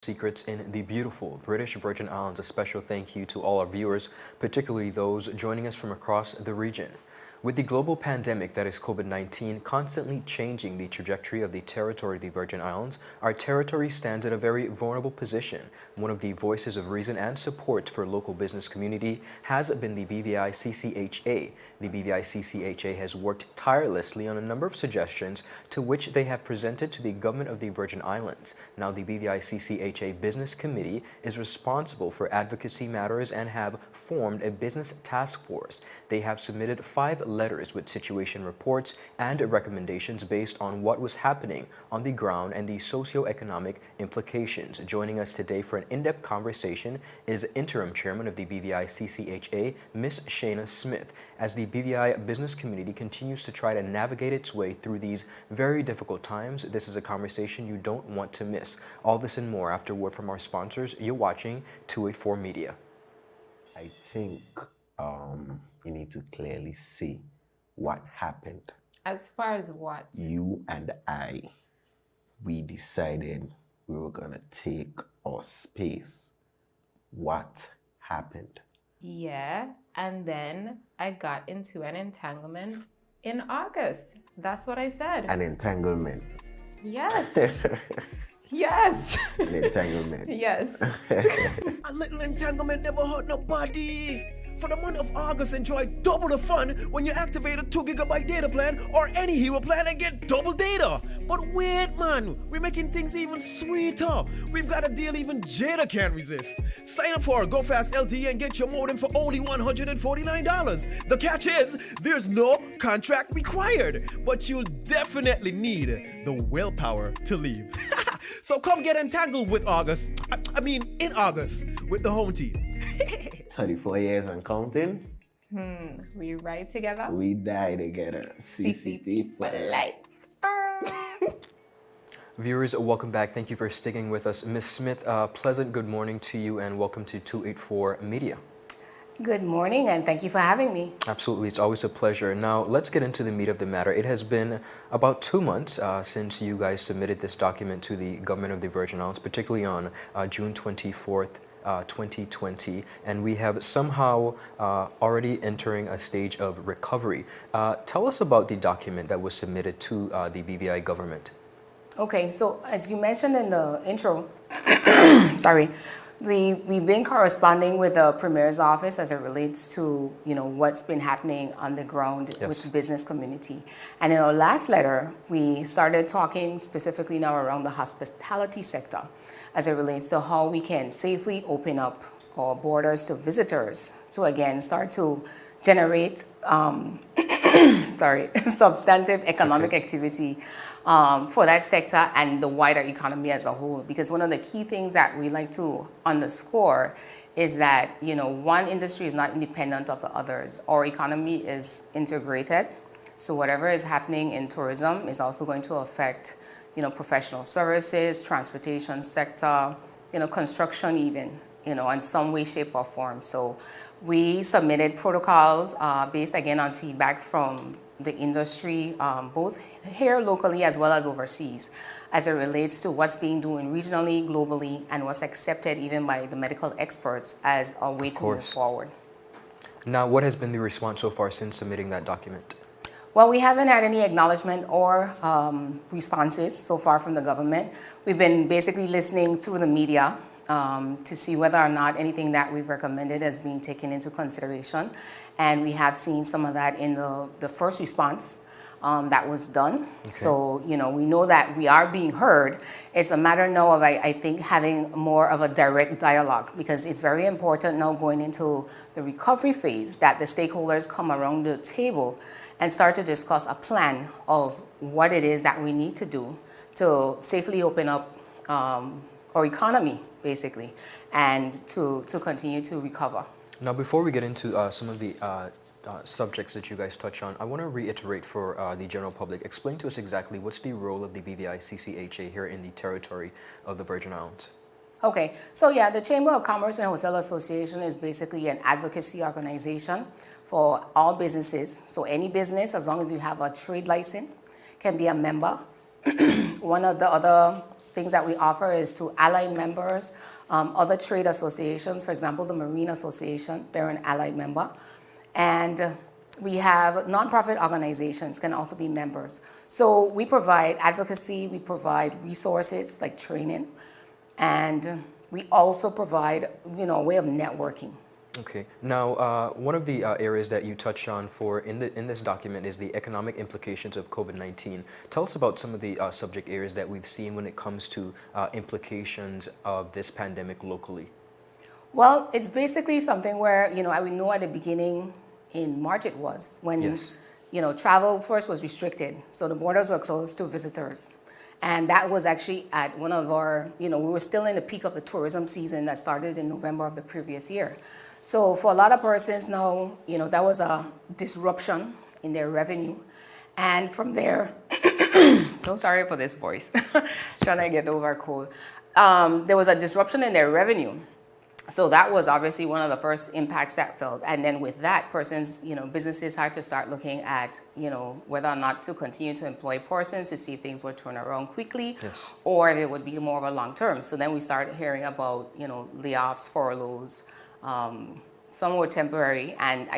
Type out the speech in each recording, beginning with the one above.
secrets in the beautiful British Virgin Islands. A special thank you to all our viewers, particularly those joining us from across the region. With the global pandemic that is COVID-19 constantly changing the trajectory of the territory of the Virgin Islands, our territory stands at a very vulnerable position. One of the voices of reason and support for local business community has been the BVICCHA. The BVICCHA has worked tirelessly on a number of suggestions to which they have presented to the government of the Virgin Islands. Now, the BVICCHA Business Committee is responsible for advocacy matters and have formed a business task force. They have submitted 5 letters with situation reports and recommendations based on what was happening on the ground and the socio-economic implications. Joining us today for an in-depth conversation is interim chairman of the BVICCHA, Ms. Shana Smith. As the BVI business community continues to try to navigate its way through these very difficult times, this is a conversation you don't want to miss. All this and more after word from our sponsors. You're watching 284 Media. I think you need to clearly see what happened. As far as what? You and I, we decided we were gonna take our space. What happened? Yeah, and then I got into an entanglement in August. That's what I said. An entanglement. Yes. Yes. An entanglement. Yes. A little entanglement never hurt nobody. For the month of August, enjoy double the fun when you activate a 2 GB data plan or any hero plan and get double data. But wait, man, we're making things even sweeter. We've got a deal even Jada can't resist. Sign up for Go Fast LTE and get your modem for only $149. The catch is, there's no contract required, but you'll definitely need the willpower to leave. So come get entangled with August. In August with the home team. 34 years and counting. We ride together. We die together. CCT for life. Viewers, welcome back. Thank you for sticking with us. Ms. Smith, pleasant good morning to you and welcome to 284 Media. Good morning and thank you for having me. Absolutely, it's always a pleasure. Now, let's get into the meat of the matter. It has been about 2 months since you guys submitted this document to the government of the Virgin Islands, particularly on June 24th, 2020, and we have somehow already entering a stage of recovery. Tell us about the document that was submitted to the BVI government. Okay, so as you mentioned in the intro, sorry, we've been corresponding with the Premier's office as it relates to what's been happening on the ground with the business community. And in our last letter, we started talking specifically now around the hospitality sector, as it relates to how we can safely open up our borders to visitors to again start to generate substantive economic activity for that sector and the wider economy as a whole. Because one of the key things that we like to underscore is that one industry is not independent of the others. Our economy is integrated, so whatever is happening in tourism is also going to affect professional services, transportation sector, construction even, in some way, shape, or form. So we submitted protocols based again on feedback from the industry, both here locally as well as overseas, as it relates to what's being done regionally, globally, and what's accepted even by the medical experts as a way to move forward. Now, what has been the response so far since submitting that document? Well, we haven't had any acknowledgement or responses so far from the government. We've been basically listening through the media to see whether or not anything that we've recommended is being taken into consideration. And we have seen some of that in the first response that was done. Okay. So, we know that we are being heard. It's a matter now of, I think, having more of a direct dialogue, because it's very important now going into the recovery phase that the stakeholders come around the table and start to discuss a plan of what it is that we need to do to safely open up our economy, basically, and to continue to recover. Now, before we get into some of the subjects that you guys touch on, I want to reiterate for the general public, explain to us exactly what's the role of the BVICCHA here in the territory of the Virgin Islands. Okay, so yeah, the Chamber of Commerce and Hotel Association is basically an advocacy organization for all businesses. So any business, as long as you have a trade license, can be a member. One of the other things that we offer is to allied members, other trade associations, for example, the Marine Association, they're an allied member. And we have nonprofit organizations can also be members. So we provide advocacy, we provide resources like training, and we also provide, a way of networking. Okay. Now, one of the areas that you touched on in this document is the economic implications of COVID-19. Tell us about some of the subject areas that we've seen when it comes to implications of this pandemic locally. Well, it's basically something where, we know at the beginning in March it was when, Yes. Travel first was restricted. So the borders were closed to visitors. And that was actually at one of our, we were still in the peak of the tourism season that started in November of the previous year. So for a lot of persons now, that was a disruption in their revenue. And from there, so sorry for this voice, trying to get over a cold. There was a disruption in their revenue. So that was obviously one of the first impacts that felt. And then with that, persons, businesses had to start looking at, whether or not to continue to employ persons to see if things would turn around quickly, Yes. or if it would be more of a long term. So then we started hearing about, layoffs, furloughs. Some were temporary, and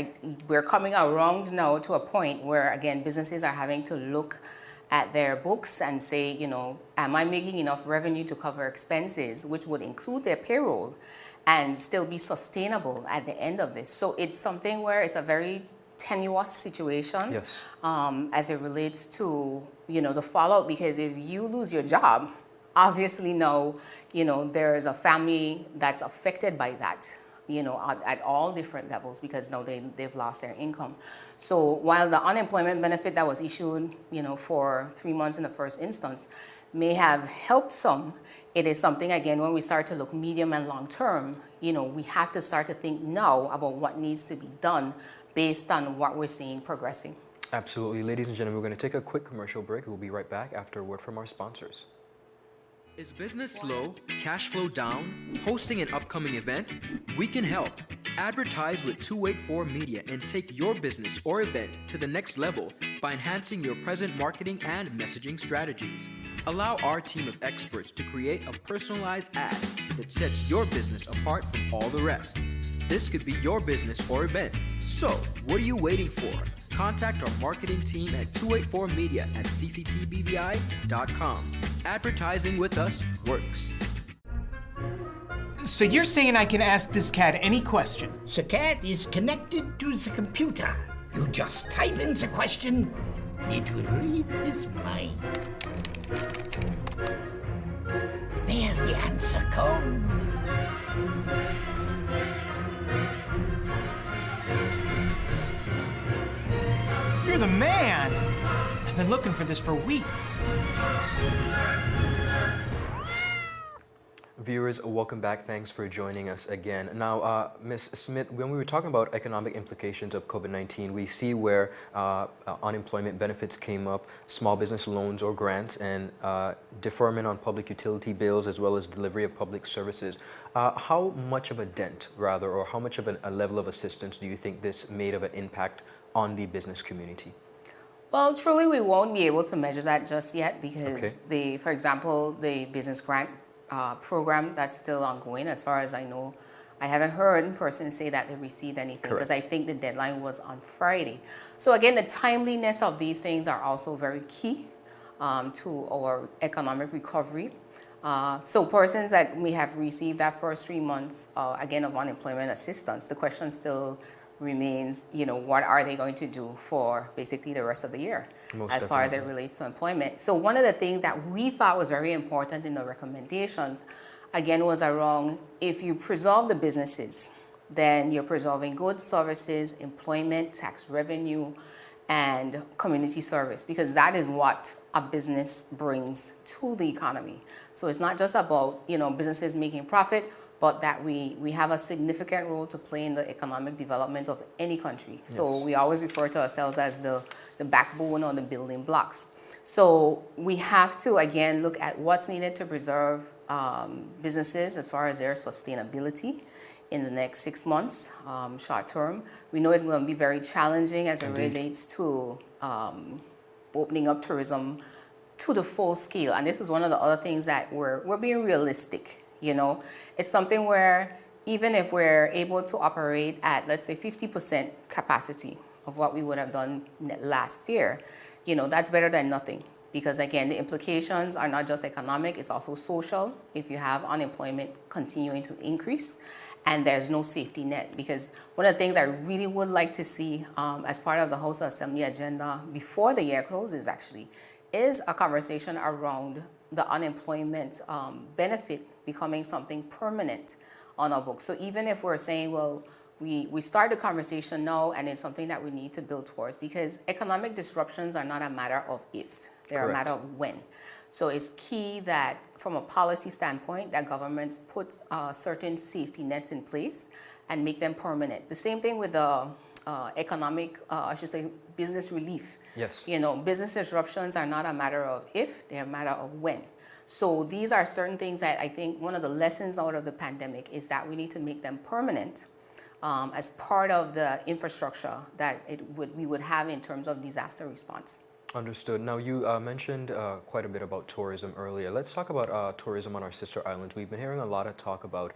we're coming around now to a point where, again, businesses are having to look at their books and say, am I making enough revenue to cover expenses, which would include their payroll, and still be sustainable at the end of this? So it's something where it's a very tenuous situation. Yes. As it relates to, the fallout, because if you lose your job, obviously now, there is a family that's affected by that, at all different levels, because now they've lost their income. So while the unemployment benefit that was issued, for 3 months in the first instance may have helped some, it is something, again, when we start to look medium and long term, we have to start to think now about what needs to be done based on what we're seeing progressing. Absolutely. Ladies and gentlemen, we're going to take a quick commercial break. We'll be right back after a word from our sponsors. Is business slow? Cash flow down? Hosting an upcoming event? We can help. Advertise with 284 Media and take your business or event to the next level by enhancing your present marketing and messaging strategies. Allow our team of experts to create a personalized ad that sets your business apart from all the rest. This could be your business or event. So, what are you waiting for? Contact our marketing team at 284media@cctbvi.com. Advertising with us works. So you're saying I can ask this cat any question? The cat is connected to the computer. You just type in the question, it will read his mind. There the answer comes. You're the man! I've been looking for this for weeks. Viewers, welcome back. Thanks for joining us again. Now, Ms. Smith, when we were talking about economic implications of COVID-19, we see where unemployment benefits came up, small business loans or grants, and deferment on public utility bills, as well as delivery of public services. How much of a dent, rather, or how much of a level of assistance do you think this made of an impact on the business community? Well, truly, we won't be able to measure that just yet because, for example, the business grant program, that's still ongoing. As far as I know, I haven't heard persons say that they received anything because I think the deadline was on Friday. So again, the timeliness of these things are also very key to our economic recovery. So persons that we have received that first 3 months, again, of unemployment assistance, the question still remains, what are they going to do for basically the rest of the year as far as it relates to employment. So one of the things that we thought was very important in the recommendations, again, was around if you preserve the businesses, then you're preserving goods, services, employment, tax revenue, and community service, because that is what a business brings to the economy. So it's not just about, businesses making profit, but that we have a significant role to play in the economic development of any country. Yes. So we always refer to ourselves as the backbone or the building blocks. So we have to, again, look at what's needed to preserve businesses as far as their sustainability in the next 6 months, short term. We know it's going to be very challenging as it relates to opening up tourism to the full scale. And this is one of the other things that we're being realistic, you know. It's something where even if we're able to operate at, let's say, 50% capacity of what we would have done last year, you know, that's better than nothing. Because again, the implications are not just economic, it's also social. If you have unemployment continuing to increase and there's no safety net. Because one of the things I really would like to see as part of the House Assembly agenda before the year closes actually, is a conversation around the unemployment benefit becoming something permanent on our books. So even if we're saying, well, we start the conversation now and it's something that we need to build towards, because economic disruptions are not a matter of if, they're Correct. a matter of when. So it's key that from a policy standpoint that governments put certain safety nets in place and make them permanent. The same thing with the economic, I should say, business relief. Yes. You know, business disruptions are not a matter of if, they're a matter of when. So these are certain things that I think one of the lessons out of the pandemic is that we need to make them permanent as part of the infrastructure that we would have in terms of disaster response. Understood. Now, you mentioned quite a bit about tourism earlier. Let's talk about tourism on our sister islands. We've been hearing a lot of talk about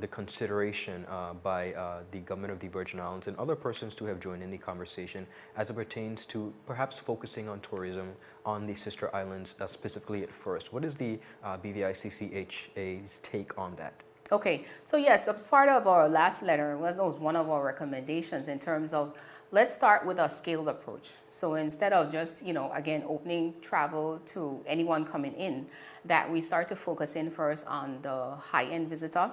the consideration by the government of the Virgin Islands and other persons to have joined in the conversation as it pertains to perhaps focusing on tourism on the sister islands specifically at first. What is the BVICCHA's take on that? Okay, so yes, as part of our last letter, was one of our recommendations in terms of let's start with a scaled approach. So instead of just, you know, again, opening travel to anyone coming in, that we start to focus in first on the high-end visitor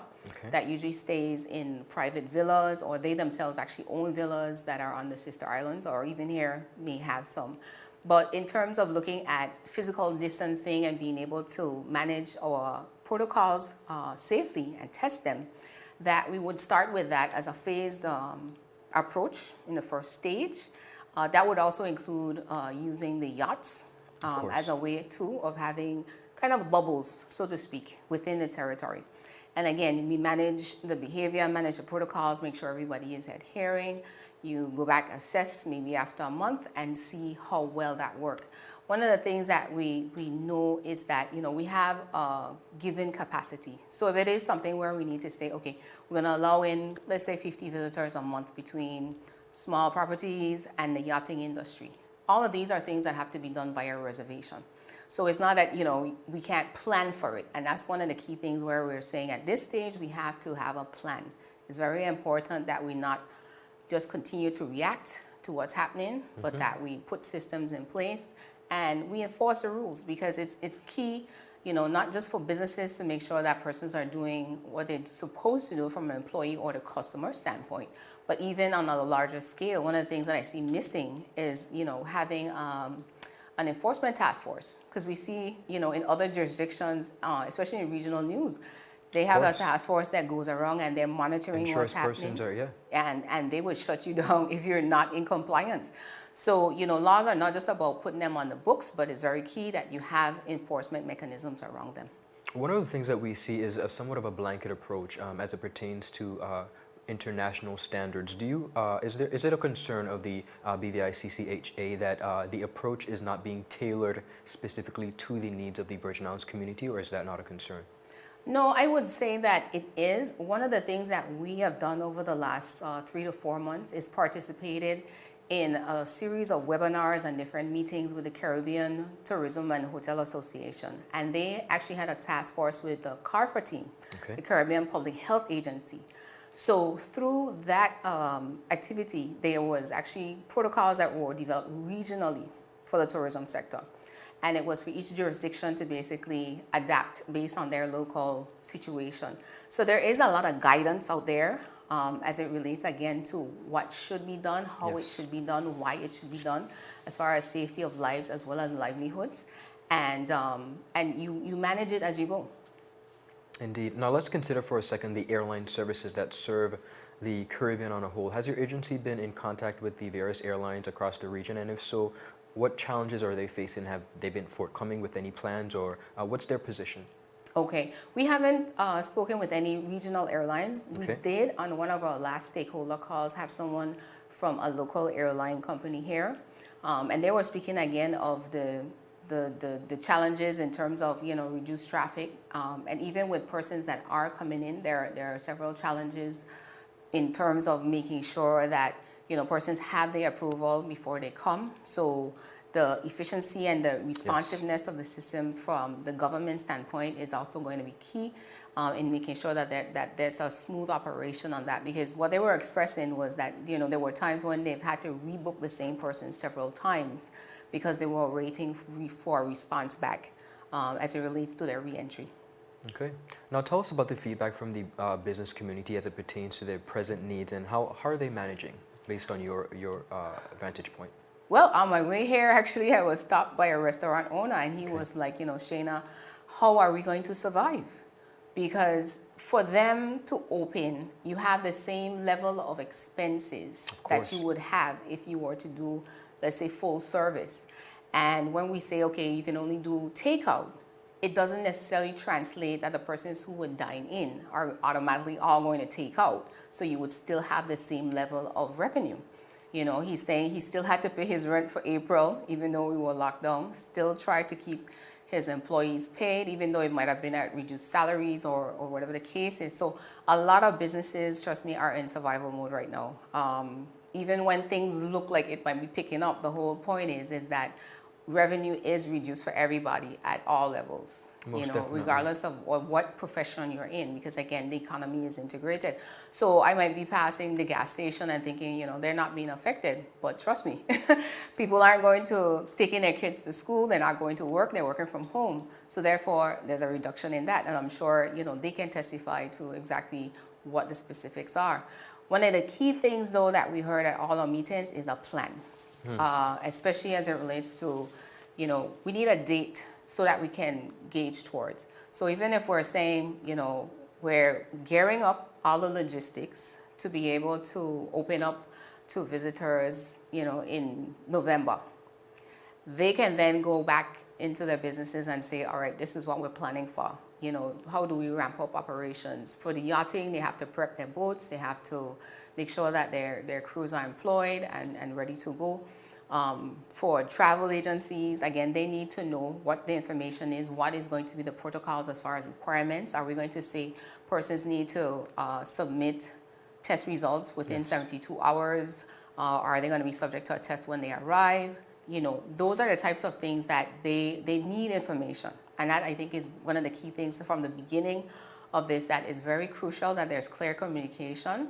that usually stays in private villas, or they themselves actually own villas that are on the sister islands, or even here may have some. But in terms of looking at physical distancing and being able to manage our protocols safely and test them, that we would start with that as a phased approach in the first stage. That would also include using the yachts as a way too of having kind of bubbles, so to speak, within the territory. And again, we manage the behavior, manage the protocols, make sure everybody is adhering. You go back, assess maybe after a month and see how well that worked. One of the things that we know is that, you know, we have a given capacity. So if it is something where we need to say, okay, we're going to allow in, let's say 50 visitors a month between small properties and the yachting industry. All of these are things that have to be done via reservation. So it's not that, you know, we can't plan for it. And that's one of the key things where we're saying at this stage, we have to have a plan. It's very important that we not just continue to react to what's happening, but that we put systems in place and we enforce the rules, because it's key, you know, not just for businesses to make sure that persons are doing what they're supposed to do from an employee or the customer standpoint, but even on a larger scale. One of the things that I see missing is, you know, having an enforcement task force, because we see, you know, in other jurisdictions, especially in regional news, they have a task force that goes around and they're monitoring what's happening. And they would shut you down if you're not in compliance. So, you know, laws are not just about putting them on the books, but it's very key that you have enforcement mechanisms around them. One of the things that we see is somewhat of a blanket approach as it pertains to international standards. Do you is it a concern of the BVICCHA that the approach is not being tailored specifically to the needs of the Virgin Islands community, or is that not a concern? No, I would say that it is. One of the things that we have done over the last 3 to 4 months is participated in a series of webinars and different meetings with the Caribbean Tourism and Hotel Association. And they actually had a task force with the CARFA team, the Caribbean Public Health Agency. So through that activity, there was actually protocols that were developed regionally for the tourism sector. And it was for each jurisdiction to basically adapt based on their local situation. So there is a lot of guidance out there as it relates, again, to what should be done, how it should be done, why it should be done, as far as safety of lives as well as livelihoods. And you manage it as you go. Indeed. Now let's consider for a second the airline services that serve the Caribbean on a whole. Has your agency been in contact with the various airlines across the region? And if so, what challenges are they facing? Have they been forthcoming with any plans, or what's their position? Okay, we haven't spoken with any regional airlines. We did, on one of our last stakeholder calls, have someone from a local airline company here. And they were speaking again of the the challenges in terms of, reduced traffic. And even with persons that are coming in, there are several challenges in terms of making sure that, persons have the approval before they come. So the efficiency and the responsiveness of the system from the government standpoint is also going to be key in making sure that there's a smooth operation on that. Because what they were expressing was that, there were times when they've had to rebook the same person several times because they were waiting for a response back as it relates to their reentry. Okay. Now tell us about the feedback from the business community as it pertains to their present needs, and how are they managing based on your vantage point? Well, on my way here, actually, I was stopped by a restaurant owner, and he was like, Shayna, how are we going to survive? Because for them to open, you have the same level of expenses that you would have if you were to do, let's say, full service. And when we say, okay, you can only do takeout, it doesn't necessarily translate that the persons who would dine in are automatically all going to take out. So you would still have the same level of revenue. He's saying he still had to pay his rent for April, even though we were locked down, still tried to keep his employees paid, even though it might have been at reduced salaries or whatever the case is. So a lot of businesses, trust me, are in survival mode right now. Even when things look like it might be picking up, the whole point is that revenue is reduced for everybody at all levels, regardless of what profession you're in, because again, the economy is integrated. So I might be passing the gas station and thinking, they're not being affected, but trust me, people aren't going to taking their kids to school, they're not going to work, they're working from home. So therefore, there's a reduction in that, and I'm sure, they can testify to exactly what the specifics are. One of the key things, though, that we heard at all our meetings is a plan. Especially as it relates to, we need a date so that we can gauge towards. So even if we're saying, we're gearing up all the logistics to be able to open up to visitors, in November, they can then go back into their businesses and say, all right, this is what we're planning for. How do we ramp up operations? For the yachting, they have to prep their boats, they have to make sure that their crews are employed and ready to go. For travel agencies, again, they need to know what the information is, what is going to be the protocols as far as requirements. Are we going to say persons need to submit test results within 72 hours? Are they going to be subject to a test when they arrive? Those are the types of things that they need information. And that, I think, is one of the key things from the beginning of this that is very crucial, that there's clear communication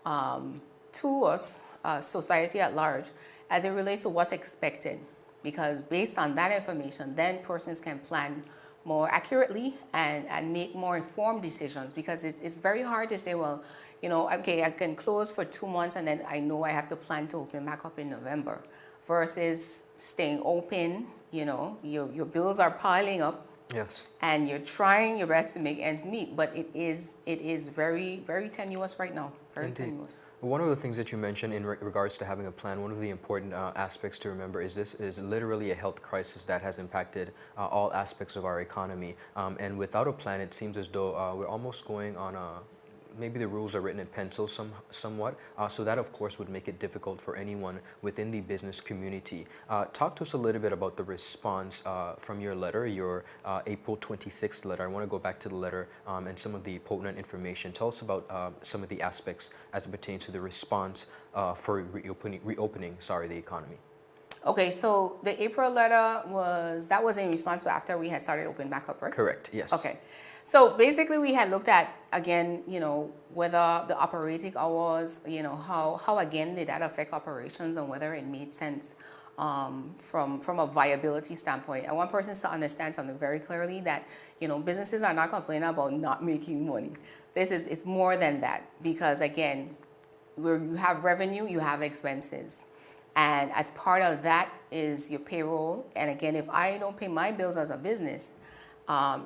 to us, society at large, as it relates to what's expected. Because based on that information, then persons can plan more accurately and make more informed decisions. Because it's very hard to say, well, okay, I can close for 2 months and then I know I have to plan to open back up in November. Versus staying open, your bills are piling up. Yes. And you're trying your best to make ends meet, but it is very, very tenuous right now. Very tenuous. One of the things that you mentioned in regards to having a plan, one of the important aspects to remember is this is literally a health crisis that has impacted all aspects of our economy. And without a plan, it seems as though we're almost going on a maybe the rules are written in pencil somewhat, so that of course would make it difficult for anyone within the business community. Talk to us a little bit about the response from your letter, your April 26th letter. I want to go back to the letter and some of the potent information. Tell us about some of the aspects as it pertains to the response for reopening the economy. Okay, so the April letter was in response to after we had started open back up, right? Correct, yes. Okay. So basically we had looked at, again, whether the operating hours, how again did that affect operations and whether it made sense from a viability standpoint. I want persons to understand something very clearly, that, businesses are not complaining about not making money. It's more than that, because again, where you have revenue, you have expenses. And as part of that is your payroll. And again, if I don't pay my bills as a business,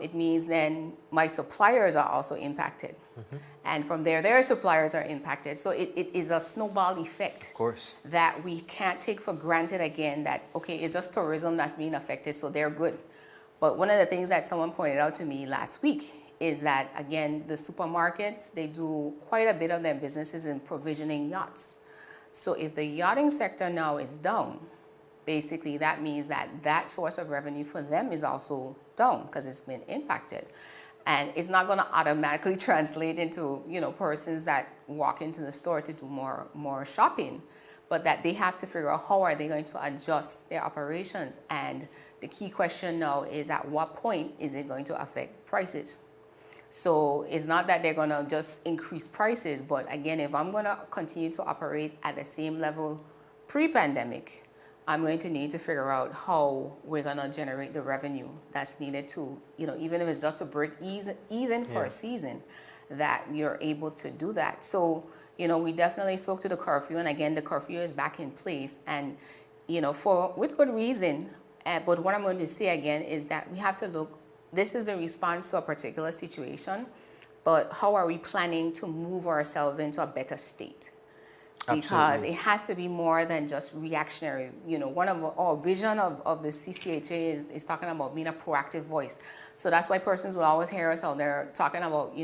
it means then my suppliers are also impacted. Mm-hmm. And from there, their suppliers are impacted. So it is a snowball effect. Of course. That we can't take for granted again, that, okay, it's just tourism that's being affected, so they're good. But one of the things that someone pointed out to me last week is that, again, the supermarkets, they do quite a bit of their businesses in provisioning yachts. So if the yachting sector now is down, basically that means that that source of revenue for them is also down because it's been impacted. And it's not going to automatically translate into, persons that walk into the store to do more shopping, but that they have to figure out how are they going to adjust their operations. And the key question now is at what point is it going to affect prices? So it's not that they're going to just increase prices, but again, if I'm going to continue to operate at the same level pre-pandemic, I'm going to need to figure out how we're going to generate the revenue that's needed to, even if it's just to break even for a season, that you're able to do that. So, we definitely spoke to the curfew, and again, the curfew is back in place, and, with good reason. But what I'm going to say again is that we have to look, this is the response to a particular situation, but how are we planning to move ourselves into a better state? Because Absolutely. it has to be more than just reactionary. One of our vision of the CCHA is talking about being a proactive voice. So that's why persons will always hear us out there talking about,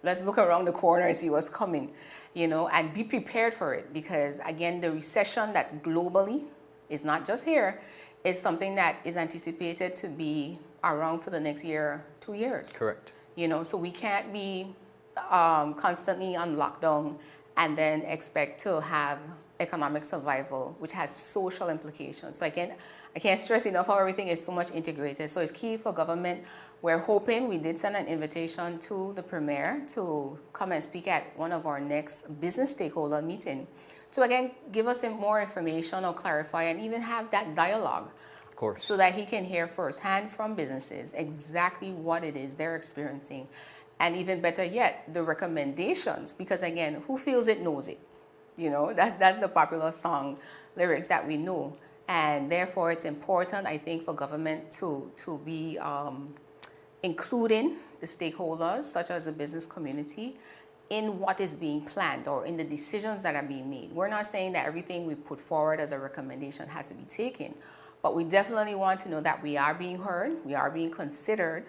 let's look around the corner and see what's coming, and be prepared for it. Because again, the recession that's globally is not just here. It's something that is anticipated to be around for the next year, 2 years. Correct. So we can't be constantly on lockdown and then expect to have economic survival, which has social implications. So again, I can't stress enough how everything is so much integrated. So it's key for government. We're hoping, we did send an invitation to the Premier to come and speak at one of our next business stakeholder meeting to again give us more information or clarify and even have that dialogue. Of course. So that he can hear firsthand from businesses exactly what it is they're experiencing. And even better yet, the recommendations, because again, who feels it knows it. That's the popular song lyrics that we know. And therefore, it's important, I think, for government to be including the stakeholders, such as the business community, in what is being planned or in the decisions that are being made. We're not saying that everything we put forward as a recommendation has to be taken, but we definitely want to know that we are being heard, we are being considered.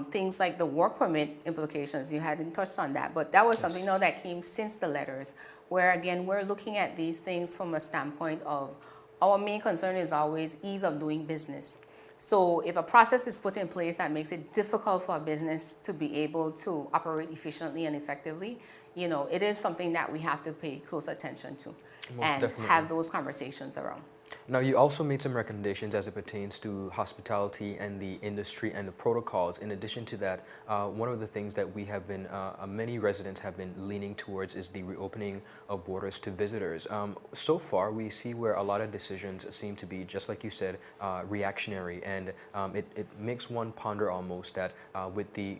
Things like the work permit implications, you hadn't touched on that, but that was something now that came since the letters, where again, we're looking at these things from a standpoint of our main concern is always ease of doing business. So if a process is put in place that makes it difficult for a business to be able to operate efficiently and effectively, it is something that we have to pay close attention to and definitely. have those conversations around. Now, you also made some recommendations as it pertains to hospitality and the industry and the protocols. In addition to that, one of the things that we have been, many residents have been leaning towards is the reopening of borders to visitors. So far, we see where a lot of decisions seem to be, just like you said, reactionary. And it makes one ponder almost that with the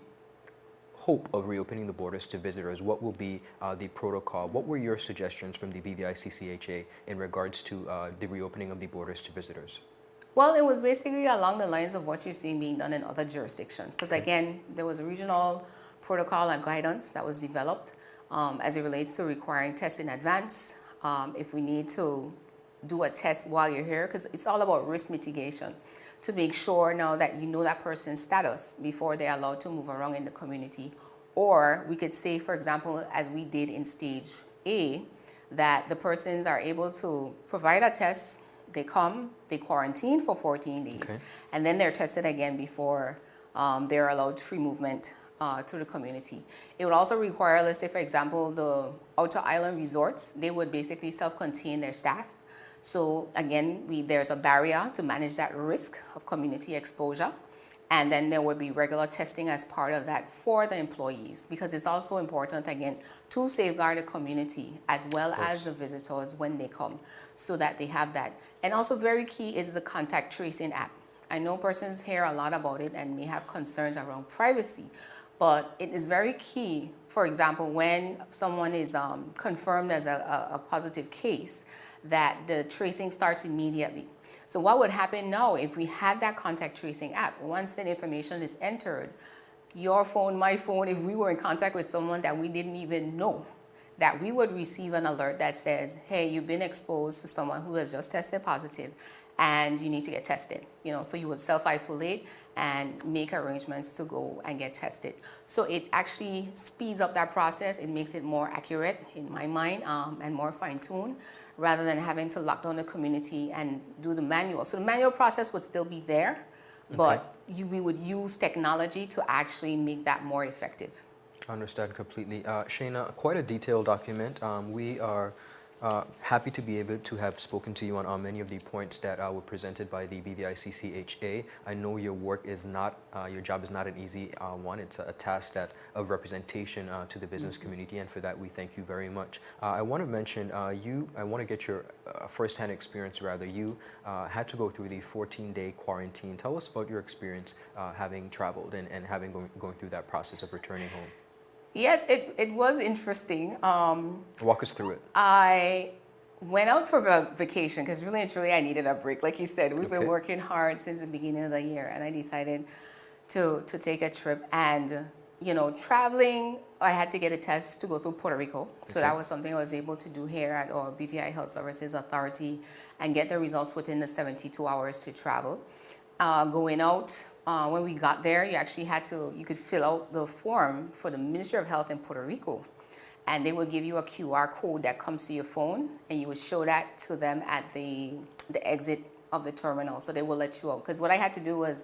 hope of reopening the borders to visitors, what will be the protocol? What were your suggestions from the BVICCHA in regards to the reopening of the borders to visitors? Well, it was basically along the lines of what you're seeing being done in other jurisdictions. Because again, there was a regional protocol and guidance that was developed as it relates to requiring tests in advance. If we need to do a test while you're here, because it's all about risk mitigation, to make sure now that you know that person's status before they're allowed to move around in the community. Or we could say, for example, as we did in stage A, that the persons are able to provide a test, they come, they quarantine for 14 days, and then they're tested again before they're allowed free movement through the community. It would also require, let's say, for example, the outer island resorts, they would basically self-contain their staff. So again, there's a barrier to manage that risk of community exposure. And then there would be regular testing as part of that for the employees, because it's also important, again, to safeguard the community as well as the visitors when they come, so that they have that. And also very key is the contact tracing app. I know persons hear a lot about it and may have concerns around privacy, but it is very key. For example, when someone is confirmed as a positive case, that the tracing starts immediately. So what would happen now if we had that contact tracing app? Once that information is entered, your phone, my phone, if we were in contact with someone that we didn't even know, that we would receive an alert that says, hey, you've been exposed to someone who has just tested positive and you need to get tested. So you would self-isolate and make arrangements to go and get tested. So it actually speeds up that process. It makes it more accurate in my mind and more fine-tuned, rather than having to lock down the community and do the manual. So the manual process would still be there, but we would use technology to actually make that more effective. I understand completely. Shayna, quite a detailed document. We are happy to be able to have spoken to you on many of the points that were presented by the BVICCHA. I know your work is not, your job is not an easy one. It's a task of representation to the business community, and for that we thank you very much. I want to mention, I want to get your first-hand experience rather. You had to go through the 14-day quarantine. Tell us about your experience having traveled and having going through that process of returning home. Yes, it was interesting. Walk us through it. I went out for a vacation because really and truly I needed a break. Like you said, we've been working hard since the beginning of the year, and I decided to take a trip. And, you know, traveling, I had to get a test to go through Puerto Rico. So that was something I was able to do here at our BVI Health Services Authority and get the results within the 72 hours to travel. Going out, when we got there, you could fill out the form for the Ministry of Health in Puerto Rico. And they would give you a QR code that comes to your phone, and you would show that to them at the exit of the terminal. So they will let you out. Because what I had to do was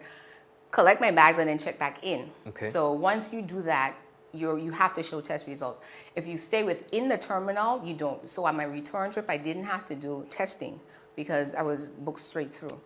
collect my bags and then check back in. Okay. So once you do that, you have to show test results. If you stay within the terminal, you don't. So on my return trip, I didn't have to do testing because I was booked straight through.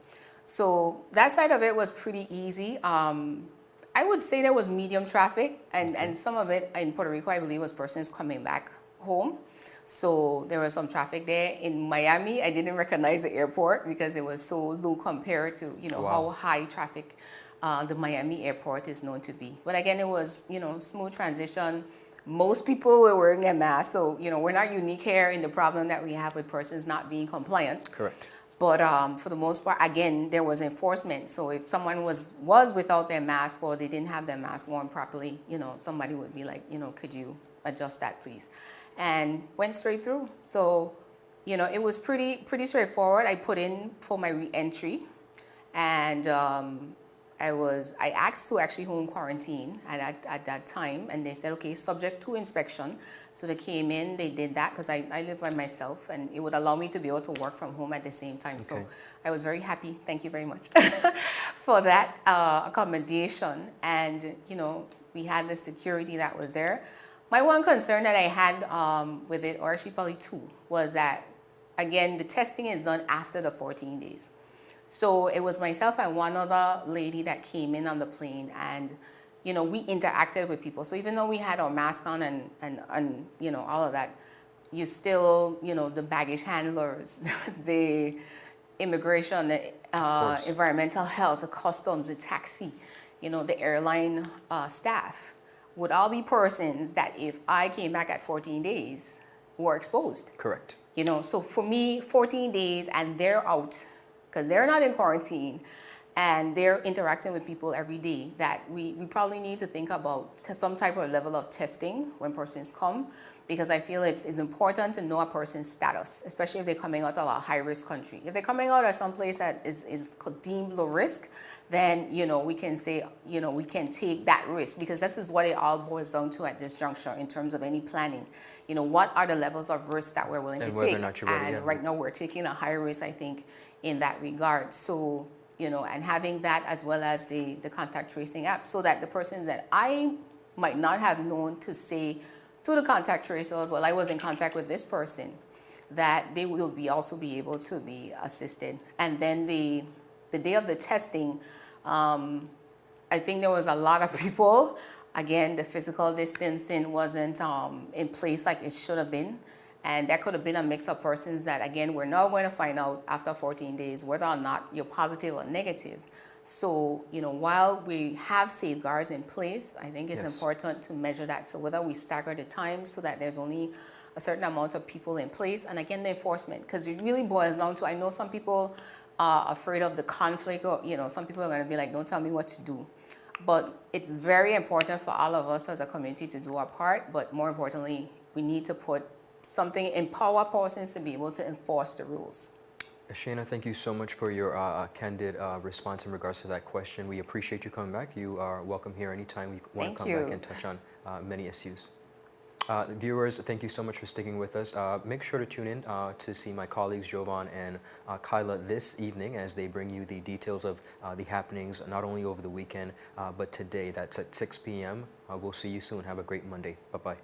So that side of it was pretty easy. I would say there was medium traffic, and some of it in Puerto Rico, I believe, was persons coming back home. So there was some traffic there. In Miami, I didn't recognize the airport because it was so low compared to, you know, how high traffic the Miami airport is known to be. But again, it was, you know, smooth transition. Most people were wearing their masks, so, you know, we're not unique here in the problem that we have with persons not being compliant. Correct. But for the most part, again, there was enforcement. So if someone was without their mask or they didn't have their mask worn properly, you know, somebody would be like, you know, could you adjust that, please? And went straight through. So, you know, it was pretty straightforward. I put in for my re-entry, and I asked to actually home quarantine at that time, and they said, okay, subject to inspection. So they came in, they did that because I live by myself, and it would allow me to be able to work from home at the same time. Okay. So I was very happy, thank you very much, for that accommodation. And, you know, we had the security that was there. My one concern that I had with it, or actually probably two, was that, again, the testing is done after the 14 days. So it was myself and one other lady that came in on the plane, and, you know, we interacted with people. So even though we had our mask on and you know, all of that, you still, you know, the baggage handlers, the immigration, the environmental health, the customs, the taxi, you know, the airline staff would all be persons that if I came back at 14 days were exposed. Correct. You know, so for me, 14 days and they're out because they're not in quarantine, and they're interacting with people every day, that we probably need to think about some type of level of testing when persons come, because I feel it's important to know a person's status, especially if they're coming out of a high-risk country. If they're coming out of some place that is deemed low risk, then, you know, we can say, you know, we can take that risk, because this is what it all boils down to at this juncture in terms of any planning. You know, what are the levels of risk that we're willing to take? And right now we're taking a high risk, I think, in that regard. So, you know, and having that as well as the contact tracing app, so that the persons that I might not have known to say to the contact tracers, well, I was in contact with this person, that they will also be able to be assisted. And then the day of the testing, I think there was a lot of people. Again, the physical distancing wasn't in place like it should have been. And that could have been a mix of persons that, again, we're now going to find out after 14 days whether or not you're positive or negative. So, you know, while we have safeguards in place, I think it's important to measure that. So whether we stagger the time so that there's only a certain amount of people in place, and again, the enforcement, because it really boils down to, I know some people are afraid of the conflict, or, you know, some people are going to be like, don't tell me what to do. But it's very important for all of us as a community to do our part, but more importantly, we need to put something, empower persons to be able to enforce the rules. Shayna, thank you so much for your candid response in regards to that question. We appreciate you coming back. You are welcome here anytime you want to come back and touch on many issues. Viewers, thank you so much for sticking with us. Make sure to tune in to see my colleagues Jovan and Kyla this evening as they bring you the details of the happenings not only over the weekend but today. That's at 6 p.m. We'll see you soon. Have a great Monday. Bye-bye.